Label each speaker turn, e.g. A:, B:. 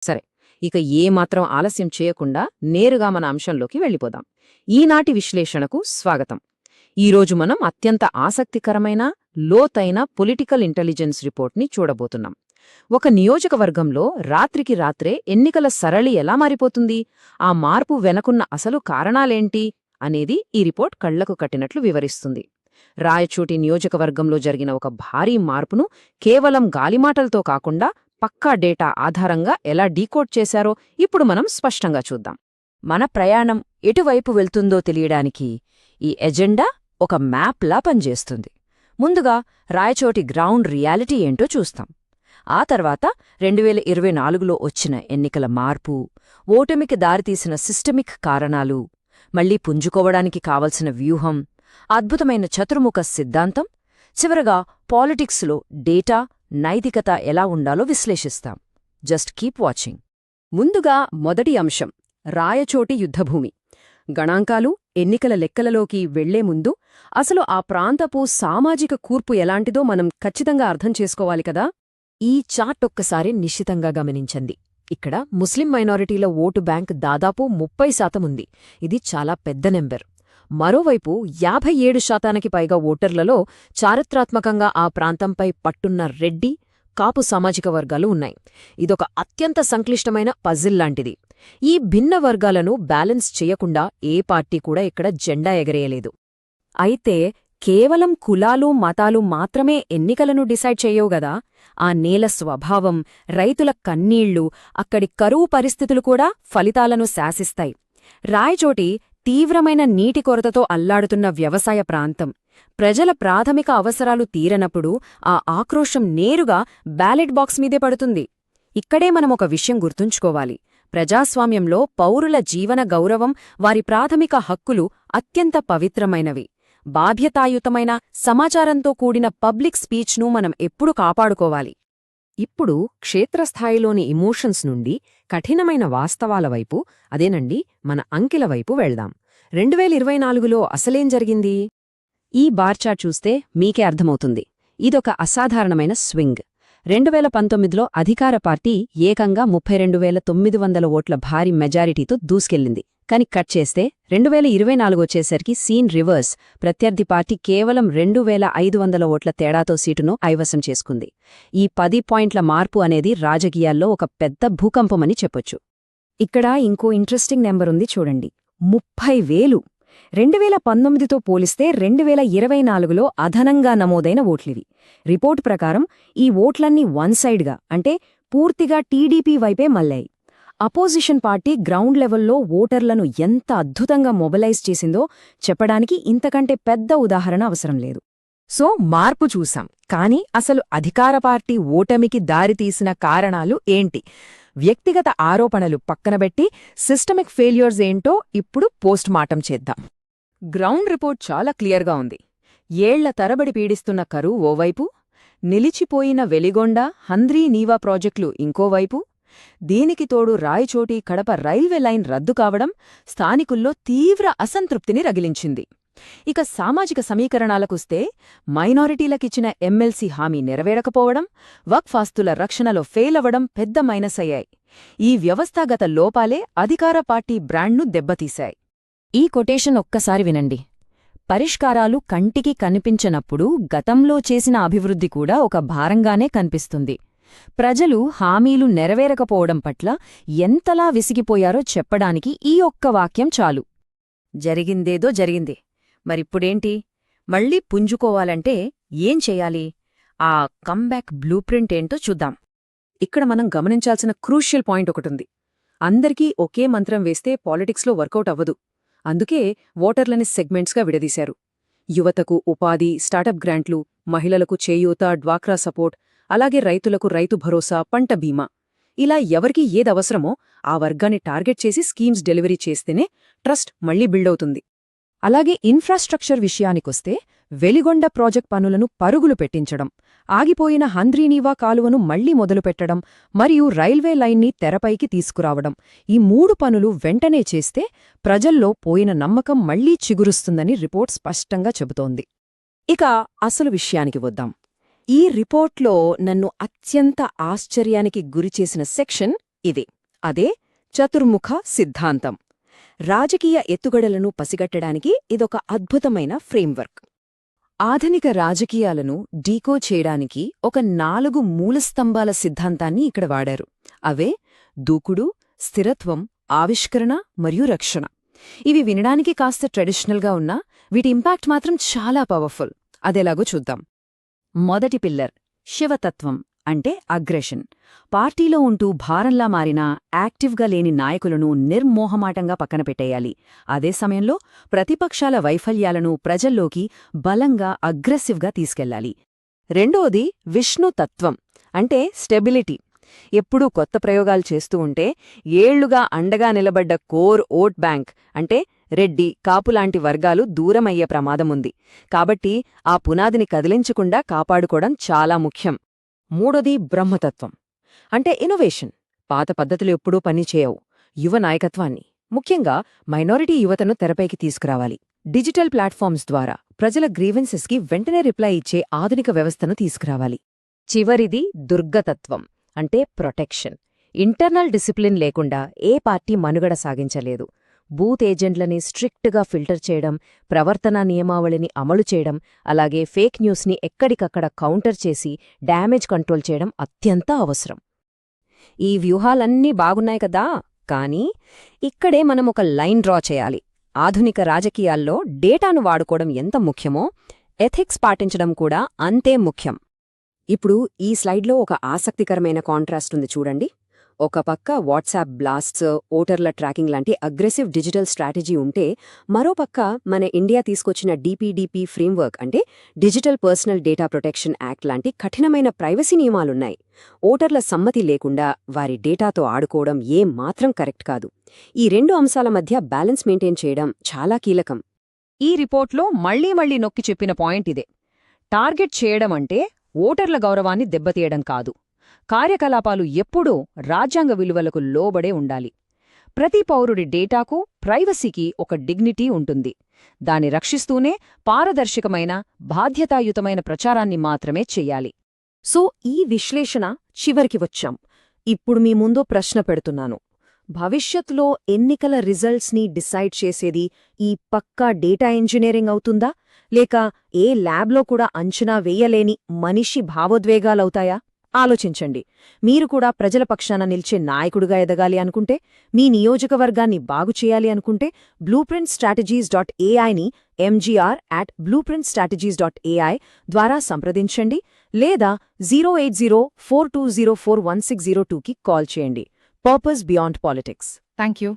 A: సరే, ఇక ఏమాత్రం ఆలస్యం చేయకుండా నేరుగా మన అంశంలోకి వెళ్ళిపోదాం. ఈనాటి విశ్లేషణకు స్వాగతం. ఈరోజు మనం అత్యంత ఆసక్తికరమైన, లోతైన పొలిటికల్ ఇంటెలిజెన్స్ రిపోర్ట్ని చూడబోతున్నాం. ఒక నియోజకవర్గంలో రాత్రికి రాత్రే ఎన్నికల సరళి ఎలా మారిపోతుంది, ఆ మార్పు వెనకున్న అసలు కారణాలేంటి అనేది ఈ రిపోర్ట్ కళ్లకు కట్టినట్లు వివరిస్తుంది. రాయచోటి నియోజకవర్గంలో జరిగిన ఒక భారీ మార్పును కేవలం గాలిమాటలతో కాకుండా పక్కా డేటా ఆధారంగా ఎలా డీకోడ్ చేశారో ఇప్పుడు మనం స్పష్టంగా చూద్దాం. మన ప్రయాణం ఎటువైపు వెళ్తుందో తెలియడానికి ఈ ఎజెండా ఒక మ్యాప్లా పనిచేస్తుంది. ముందుగా రాయచోటి గ్రౌండ్ రియాలిటీ ఏంటో చూస్తాం. ఆ తర్వాత 2024లో వచ్చిన ఎన్నికల మార్పు, ఓటమికి దారితీసిన సిస్టమిక్ కారణాలు, మళ్లీ పుంజుకోవడానికి కావలసిన వ్యూహం, అద్భుతమైన చతుర్ముఖ సిద్ధాంతం, చివరగా పాలిటిక్స్లో డేటా, నైతికత ఎలా ఉండాలో విశ్లేషిస్తాం. Just keep watching. ముందుగా మొదటి అంశం, రాయచోటి యుద్ధభూమి. గణాంకాలు, ఎన్నికల లెక్కలలోకి వెళ్లే ముందు అసలు ఆ ప్రాంతపు సామాజిక కూర్పు ఎలాంటిదో మనం ఖచ్చితంగా అర్థం చేసుకోవాలి కదా. ఈ చార్ట్ ఒక్కసారి నిశితంగా గమనించండి. ఇక్కడ ముస్లిం మైనారిటీల ఓటు బ్యాంక్ దాదాపు 30% ఉంది. ఇది చాలా పెద్ద నెంబర్. మరోవైపు 57% పైగా ఓటర్లలో చారిత్రాత్మకంగా ఆ ప్రాంతంపై పట్టున్న రెడ్డి, కాపు సామాజిక వర్గాలు ఉన్నాయి. ఇదొక అత్యంత సంక్లిష్టమైన పజిల్ లాంటిది. ఈ భిన్న వర్గాలను బ్యాలెన్స్ చేయకుండా ఏ పార్టీ కూడా ఇక్కడ జెండా ఎగరేయలేదు. అయితే కేవలం కులాలు, మతాలు మాత్రమే ఎన్నికలను డిసైడ్ చేయవుగదా. ఆ నేల స్వభావం, రైతుల కన్నీళ్లు, అక్కడి కరువు పరిస్థితులు కూడా ఫలితాలను శాసిస్తాయి. రాయచోటి తీవ్రమైన నీటి కొరతతో అల్లాడుతున్న వ్యవసాయ ప్రాంతం. ప్రజల ప్రాథమిక అవసరాలు తీరనప్పుడు ఆ ఆక్రోశం నేరుగా బ్యాలెట్ బాక్స్ మీదే పడుతుంది. ఇక్కడే మనమొక విషయం గుర్తుంచుకోవాలి. ప్రజాస్వామ్యంలో పౌరుల జీవన గౌరవం, వారి ప్రాథమిక హక్కులు అత్యంత పవిత్రమైనవి. బాధ్యతాయుతమైన, సమాచారంతో కూడిన పబ్లిక్ స్పీచ్ను మనం ఎప్పుడూ కాపాడుకోవాలి. ఇప్పుడు క్షేత్రస్థాయిలోని ఇమోషన్స్ నుండి కఠినమైన వాస్తవాల వైపు, అదేనండి మన అంకెల వైపు వెళ్దాం. 2024లో అసలేం జరిగింది? ఈ బార్చార్ట్ చూస్తే మీకే అర్థమవుతుంది. ఇదొక అసాధారణమైన స్వింగ్. 2019లో అధికార పార్టీ ఏకంగా 32,900 ఓట్ల భారీ మెజారిటీతో దూసుకెళ్లింది. కాని కట్ చేస్తే 2024 వచ్చేసరికి సీన్ రివర్స్. ప్రత్యర్థి పార్టీ కేవలం 2,500 ఓట్ల తేడాతో సీటును ఐవసం చేసుకుంది. ఈ 10 పాయింట్ల మార్పు అనేది రాజకీయాల్లో ఒక పెద్ద భూకంపమని చెప్పొచ్చు. ఇక్కడ ఇంకో ఇంట్రెస్టింగ్ నెంబరుంది చూడండి, 30,000. 2019తో పోలిస్తే 2024లో అదనంగా నమోదైన ఓట్లివి. రిపోర్టు ప్రకారం ఈ ఓట్లన్నీ వన్ సైడ్గా, అంటే పూర్తిగా టీడీపీ వైపే మళ్ళాయి. అపోజిషన్ పార్టీ గ్రౌండ్ లెవెల్లో ఓటర్లను ఎంత అద్భుతంగా మొబిలైజ్ చేసిందో చెప్పడానికి ఇంతకంటే పెద్ద ఉదాహరణ అవసరం లేదు. సో మార్పు చూసాం, కానీ అసలు అధికార పార్టీ ఓటమికి దారితీసిన కారణాలు ఏంటి? వ్యక్తిగత ఆరోపణలు పక్కనబెట్టి సిస్టమిక్ ఫెయిల్యూర్స్ ఏంటో ఇప్పుడు పోస్ట్ మార్టం చేద్దాం. గ్రౌండ్ రిపోర్ట్ చాలా క్లియర్గా ఉంది. ఏళ్ల తరబడి పీడిస్తున్న కరువు ఓవైపు, నిలిచిపోయిన వెలిగొండ, హంద్రీ నీవా ప్రాజెక్టులు ఇంకోవైపు, దీనికి తోడు రాయచోటి కడప రైల్వే లైన్ రద్దు కావడం స్థానికుల్లో తీవ్ర అసంతృప్తిని రగిలించింది. ఇక సామాజిక సమీకరణాలకొస్తే మైనారిటీలకిచ్చిన ఎమ్మెల్సీ హామీ నెరవేరకపోవడం, వక్ఫాస్తుల రక్షణలో ఫెయిలవడం పెద్ద మైనస్ అయ్యాయి. ఈ వ్యవస్థాగత లోపాలే అధికార పార్టీ బ్రాండ్ను దెబ్బతీశాయి. ఈ కొటేషన్ ఒక్కసారి వినండి. పరిష్కారాలు కంటికి కనిపించనప్పుడు గతంలో చేసిన అభివృద్ధి కూడా ఒక భారంగానే కనిపిస్తుంది. ప్రజలు హామీలు నెరవేరకపోవడం పట్ల ఎంతలా విసిగిపోయారో చెప్పడానికి ఈ ఒక్క వాక్యం చాలు. జరిగిందేదో జరిగింది, మరిప్పుడేంటి? మళ్లీ పుంజుకోవాలంటే ఏం చెయ్యాలి? ఆ కమ్బ్యాక్ బ్లూప్రింట్ ఏంటో చూద్దాం. ఇక్కడ మనం గమనించాల్సిన క్రూషియల్ పాయింట్ ఒకటుంది. అందరికీ ఒకే మంత్రం వేస్తే పాలిటిక్స్లో వర్కౌట్ అవ్వదు. అందుకే ఓటర్లని సెగ్మెంట్స్గా విడదీశారు. యువతకు ఉపాధి, స్టార్టప్ గ్రాంట్లు, మహిళలకు చేయూత, డ్వాక్రా సపోర్ట్, అలాగే రైతులకు రైతు భరోసా, పంట బీమా, ఇలా ఎవరికి ఏదవసరమో ఆ వర్గాన్ని టార్గెట్ చేసి స్కీమ్స్ డెలివరీ చేస్తేనే ట్రస్ట్ మళ్లీ బిల్డవుతుంది. అలాగే ఇన్ఫ్రాస్ట్రక్చర్ విషయానికొస్తే వెలిగొండ ప్రాజెక్ట్ పనులను పరుగులు పెట్టించడం, ఆగిపోయిన హంద్రీనీవా కాలువను మళ్లీ మొదలుపెట్టడం మరియు రైల్వే లైన్ని తెరపైకి తీసుకురావడం, ఈ 3 పనులు వెంటనే చేస్తే ప్రజల్లో పోయిన నమ్మకం మళ్లీ చిగురుస్తుందని రిపోర్ట్ స్పష్టంగా చెబుతోంది. ఇక అసలు విషయానికి వద్దాం. ఈ రిపోర్ట్లో నన్ను అత్యంత ఆశ్చర్యానికి గురిచేసిన సెక్షన్
B: ఇదే అదే చతుర్ముఖ సిద్ధాంతం. రాజకీయ ఎత్తుగడలను పసిగట్టడానికి ఇదొక అద్భుతమైన ఫ్రేమ్వర్క్. ఆధునిక రాజకీయాలను డీకోడ్ చేయడానికి ఒక 4 మూలస్తంభాల సిద్ధాంతాన్ని ఇక్కడ వాడారు. అవే దూకుడు, స్థిరత్వం, ఆవిష్కరణ మరియు రక్షణ. ఇవి వినడానికి కాస్త ట్రెడిషనల్గా ఉన్నా వీటి ఇంపాక్ట్ మాత్రం చాలా పవర్ఫుల్. అదెలాగో చూద్దాం. మొదటి పిల్లర్ శివతత్వం, అంటే అగ్రెషన్. పార్టీలో ఉంటూ భారంలా మారినా యాక్టివ్గా లేని నాయకులను నిర్మోహమాటంగా పక్కన పెట్టేయాలి. అదే సమయంలో ప్రతిపక్షాల వైఫల్యాలను ప్రజల్లోకి బలంగా అగ్రెసివ్గా తీసుకెళ్లాలి. రెండోది విష్ణుతత్వం, అంటే స్టెబిలిటీ. ఎప్పుడూ కొత్త ప్రయోగాలు చేస్తూ ఉంటే ఏళ్లుగా అండగా నిలబడ్డ కోర్ ఓట్ బ్యాంక్, అంటే రెడ్డి, కాపులాంటి వర్గాలు దూరమయ్యే ప్రమాదముంది. కాబట్టి ఆ పునాదిని కదిలించకుండా కాపాడుకోవడం చాలా ముఖ్యం. మూడోది బ్రహ్మతత్వం, అంటే ఇన్నోవేషన్. పాత పద్ధతులు ఎప్పుడూ పనిచేయవు. యువ నాయకత్వాన్ని, ముఖ్యంగా మైనారిటీ యువతను తెరపైకి తీసుకురావాలి. డిజిటల్ ప్లాట్ఫామ్స్ ద్వారా ప్రజల గ్రీవెన్సెస్కి వెంటనే రిప్లై ఇచ్చే ఆధునిక వ్యవస్థను తీసుకురావాలి. చివరిది దుర్గతత్వం, అంటే ప్రొటెక్షన్. ఇంటర్నల్ డిసిప్లిన్ లేకుండా ఏ పార్టీ మనుగడ సాగించలేదు. బూత్ ఏజెంట్లని స్ట్రిక్ట్గా ఫిల్టర్ చేయడం, ప్రవర్తనా నియమావళిని అమలు చేయడం, అలాగే ఫేక్ న్యూస్ని ఎక్కడికక్కడ కౌంటర్ చేసి డ్యామేజ్ కంట్రోల్ చేయడం అత్యంత అవసరం. ఈ వ్యూహాలన్నీ బాగున్నాయి కదా, కానీ ఇక్కడే మనం ఒక లైన్ డ్రా చేయాలి. ఆధునిక రాజకీయాల్లో డేటాను వాడుకోవడం ఎంత ముఖ్యమో ఎథిక్స్ పాటించడం కూడా అంతే ముఖ్యం. ఇప్పుడు ఈ స్లైడ్లో ఒక ఆసక్తికరమైన కాంట్రాస్ట్ ఉంది చూడండి. ఒక పక్క వాట్సాప్ బ్లాస్ట్స్, ఓటర్ల ట్రాకింగ్ లాంటి అగ్రెసివ్ డిజిటల్ స్ట్రాటజీ ఉంటే, మరోపక్క మన ఇండియా తీసుకొచ్చిన DPDP ఫ్రేమ్వర్క్, అంటే digital personal data protection act లాంటి కఠినమైన ప్రైవసీ నియమాలున్నాయి. ఓటర్ల సమ్మతి లేకుండా వారి డేటాతో ఆడుకోవడం ఏమాత్రం కరెక్ట్ కాదు. ఈ 2 అంశాల మధ్య బ్యాలెన్స్ మెయింటైన్ చేయడం చాలా కీలకం.
A: ఈ రిపోర్ట్లో మళ్లీ నొక్కి చెప్పిన పాయింట్ ఇదే. టార్గెట్ చేయడం అంటే ఓటర్ల గౌరవాన్ని దెబ్బతీయడం కాదు. కార్యకలాపాలు ఎప్పుడూ రాజ్యాంగ విలువలకు లోబడే ఉండాలి. ప్రతి పౌరుడి డేటాకు, ప్రైవసీకి ఒక డిగ్నిటీ ఉంటుంది. దాన్ని రక్షిస్తూనే పారదర్శకమైన, బాధ్యతాయుతమైన ప్రచారాన్ని మాత్రమే చెయ్యాలి.
B: సో ఈ విశ్లేషణ చివరికి వచ్చాం. ఇప్పుడు మీ ముందు ప్రశ్న పెడుతున్నాను. భవిష్యత్తులో ఎన్నికల రిజల్ట్స్ని డిసైడ్ చేసేది ఈ పక్కా డేటా ఇంజనీరింగ్ అవుతుందా, లేక ఏ ల్యాబ్లో కూడా అంచనా వేయలేని మనిషి భావోద్వేగాలవుతాయా? ఆలోచించండి. మీరు కూడా ప్రజల పక్షాన నిల్చే నాయకుడిగా ఎదగాలి అనుకుంటే, మీ నియోజకవర్గాన్ని బాగుచేయాలి అనుకుంటే blueprintstrategies.ai ని mgr@blueprintstrategies.ai ద్వారా సంప్రదించండి, లేదా 08042041602కి కాల్ చేయండి. Purpose beyond politics.
A: Thank you.